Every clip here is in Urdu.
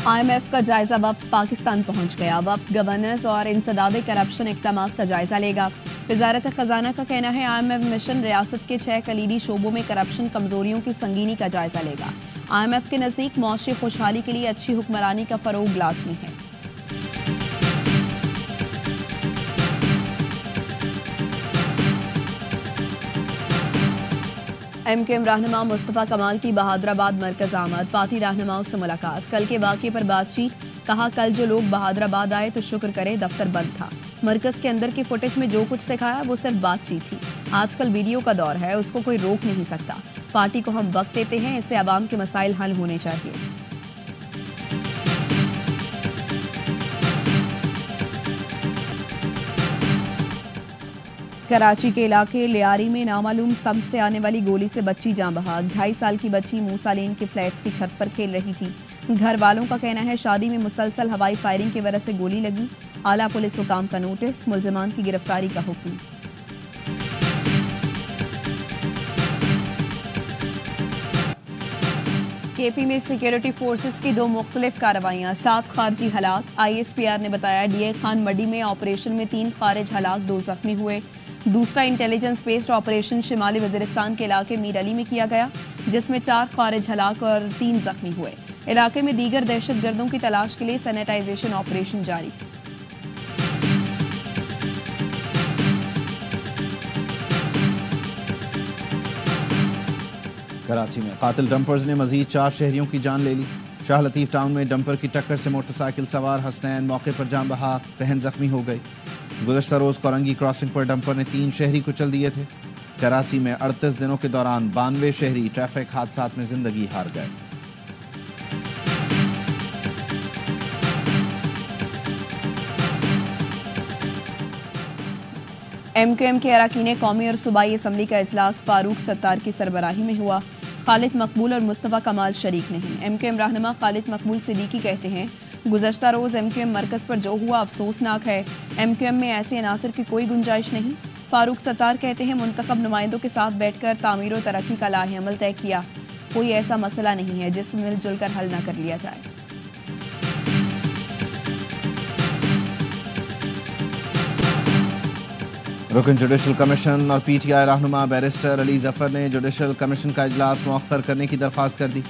IMF کا جائزہ وفد پاکستان پہنچ گیا۔ وفد گورننس اور انسداد کرپشن اقدامات کا جائزہ لے گا۔ وزارت خزانہ کا کہنا ہے IMF مشن ریاست کے 6 کلیدی شعبوں میں کرپشن کمزوریوں کی سنگینی کا جائزہ لے گا۔ IMF کے نزدیک معاشی خوشحالی کے لیے اچھی حکمرانی کا فروغ لازمی ہے۔ MKM رہنما مصطفیٰ کمال کی بہادر آباد مرکز آمد، پارٹی رہنماؤں سے ملاقات، کل کے واقعے پر بات چیت، کہا کل جو لوگ بہادر آباد آئے تو شکر کرے دفتر بند تھا، مرکز کے اندر کی فوٹیج میں جو کچھ دکھایا وہ صرف بات چیت تھی، آج کل ویڈیو کا دور ہے، اس کو کوئی روک نہیں سکتا، پارٹی کو ہم وقت دیتے ہیں، اس سے عوام کے مسائل حل ہونے چاہیے۔ کراچی کے علاقے لیاری میں نامعلوم سمت سے آنے والی گولی سے بچی جاں بحق، 2.5 سال کی بچی موسیٰ لین کے فلیٹس کی چھت پر کھیل رہی تھی، گھر والوں کا کہنا ہے شادی میں مسلسل ہوائی فائرنگ کی وجہ سے گولی لگی، اعلیٰ پولیس حکام کا نوٹس، ملزمان کی گرفتاری کا حکم۔ KP میں سیکیورٹی فورسز کی 2 مختلف کارروائیاں، 7 خارجی ہلاک، ISPR نے بتایا DA خان مڈی میں آپریشن میں 3 خارج ہلاک 2 زخمی ہوئے، دوسرا انٹیلیجنس بیسڈ آپریشن شمالی وزیرستان کے علاقے میر علی میں کیا گیا، جس میں 4 خارج ہلاک اور 3 زخمی ہوئے، علاقے میں دیگر دہشت گردوں کی تلاش کے لیے سینیٹائزیشن آپریشن جاری۔ کراچی میں قاتل ڈمپرز نے مزید 4 شہریوں کی جان لے لی، شاہ لطیف ٹاؤن میں ڈمپر کی ٹکر سے موٹر سائیکل سوار حسنین موقع پر جاں بحق، بہن زخمی ہو گئی۔ گزشتہ روز کورنگی کراسنگ پر ڈمپر نے 3 شہری کچل دیے تھے۔ کراچی میں 38 دنوں کے دوران 92 شہری ٹریفک حادثات میں زندگی ہار گئے۔ MKM کے اراکین قومی اور صوبائی اسمبلی کا اجلاس فاروق ستار کی سربراہی میں ہوا، خالد مقبول اور مصطفیٰ کمال شریک نہیں۔ MKM رہنما خالد مقبول صدیقی کہتے ہیں گزشتہ روز MKM مرکز پر جو ہوا افسوسناک ہے، MKM میں ایسے عناصر کی کوئی گنجائش نہیں۔ فاروق ستار کہتے ہیں منتخب نمائندوں کے ساتھ بیٹھ کر تعمیر و ترقی کا لاہ عمل طے کیا، کوئی ایسا مسئلہ نہیں ہے جس مل جل کر حل نہ کر لیا جائے۔ رکن جوڈیشل کمیشن اور PTI رہنما بیرسٹر علی ظفر نے جوڈیشل کمیشن کا اجلاس مؤخر کرنے کی درخواست کر دی۔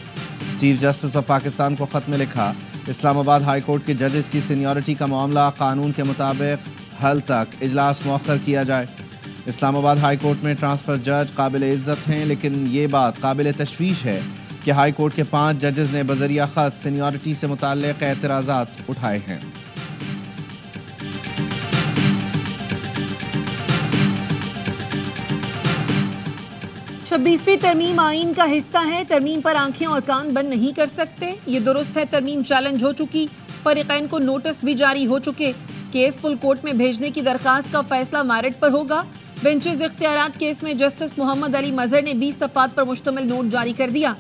چیف جسٹس آف پاکستان کو خط میں لکھا اسلام آباد ہائی کورٹ کے ججز کی سینیورٹی کا معاملہ قانون کے مطابق حل تک اجلاس مؤخر کیا جائے۔ اسلام آباد ہائی کورٹ میں ٹرانسفر جج قابل عزت ہیں، لیکن یہ بات قابل تشویش ہے کہ ہائی کورٹ کے 5 ججز نے بذریعہ خط سینیورٹی سے متعلق اعتراضات اٹھائے ہیں۔ 26ویں ترمیم آئین کا حصہ ہے، ترمیم پر آنکھیں اور کان بند نہیں کر سکتے، یہ درست ہے۔ ترمیم چیلنج ہو چکی، فریقین کو نوٹس بھی جاری ہو چکے، کیس فل کورٹ میں بھیجنے کی درخواست کا فیصلہ میرٹ پر ہوگا۔ بینچز اختیارات کیس میں جسٹس محمد علی مظہر نے 20 صفحات پر مشتمل نوٹ جاری کر دیا،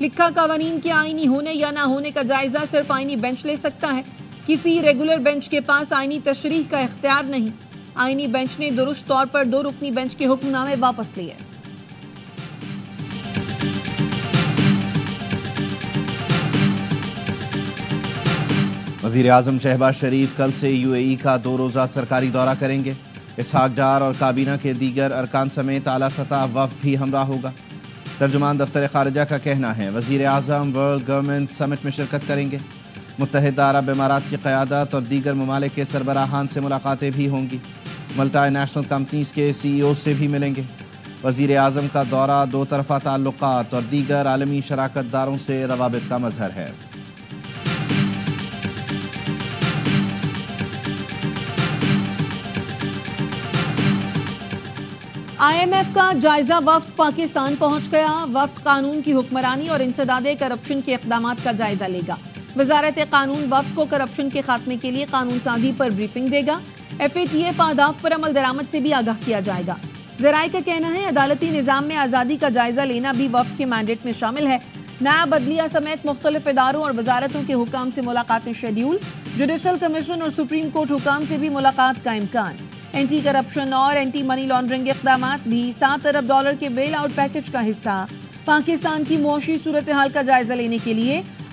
لکھا قوانین کے آئینی ہونے یا نہ ہونے کا جائزہ صرف آئینی بینچ لے سکتا ہے، کسی ریگولر بینچ کے پاس آئینی تشریح کا اختیار نہیں۔ آئینی بینچ نے درست طور پر 2 رکنی بینچ کے حکم نامے واپس لیے۔ وزیر اعظم شہباز شریف کل سے UAE کا 2 روزہ سرکاری دورہ کریں گے، اسحاق ڈار اور کابینہ کے دیگر ارکان سمیت اعلیٰ سطح وفد بھی ہمراہ ہوگا۔ ترجمان دفتر خارجہ کا کہنا ہے وزیر اعظم ورلڈ گورنمنٹ سمٹ میں شرکت کریں گے، متحدہ عرب امارات کی قیادت اور دیگر ممالک کے سربراہان سے ملاقاتیں بھی ہوں گی، ملٹی نیشنل کمپنیز کے CEO سے بھی ملیں گے۔ وزیر اعظم کا دورہ 2 طرفہ تعلقات اور دیگر عالمی شراکت داروں سے روابط کا مظہر ہے۔ IMF کا جائزہ وفد پاکستان پہنچ گیا، وفد قانون کی حکمرانی اور انسداد کرپشن کے اقدامات کا جائزہ لے گا۔ وزارت قانون وفد کو کرپشن کے خاتمے کے لیے قانون سازی پر بریفنگ دے گا، FATF اہداف پر عمل درآمد سے بھی آگاہ کیا جائے گا۔ ذرائع کا کہنا ہے عدالتی نظام میں آزادی کا جائزہ لینا بھی وفد کے مینڈیٹ میں شامل ہے۔ نائب عدلیہ سمیت مختلف اداروں اور وزارتوں کے حکام سے ملاقاتیں شیڈیول، جوڈیشل کمیشن اور سپریم کورٹ حکام سے بھی ملاقات کا امکان۔ اینٹی کرپشن اور اینٹی منی لانڈرنگ اقدامات بھی $7 ارب کے بیل آؤٹ پیکج کا حصہ۔ پاکستان کی معاشی صورتحال کا جائزہ لینے کے لیے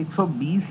120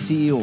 CEO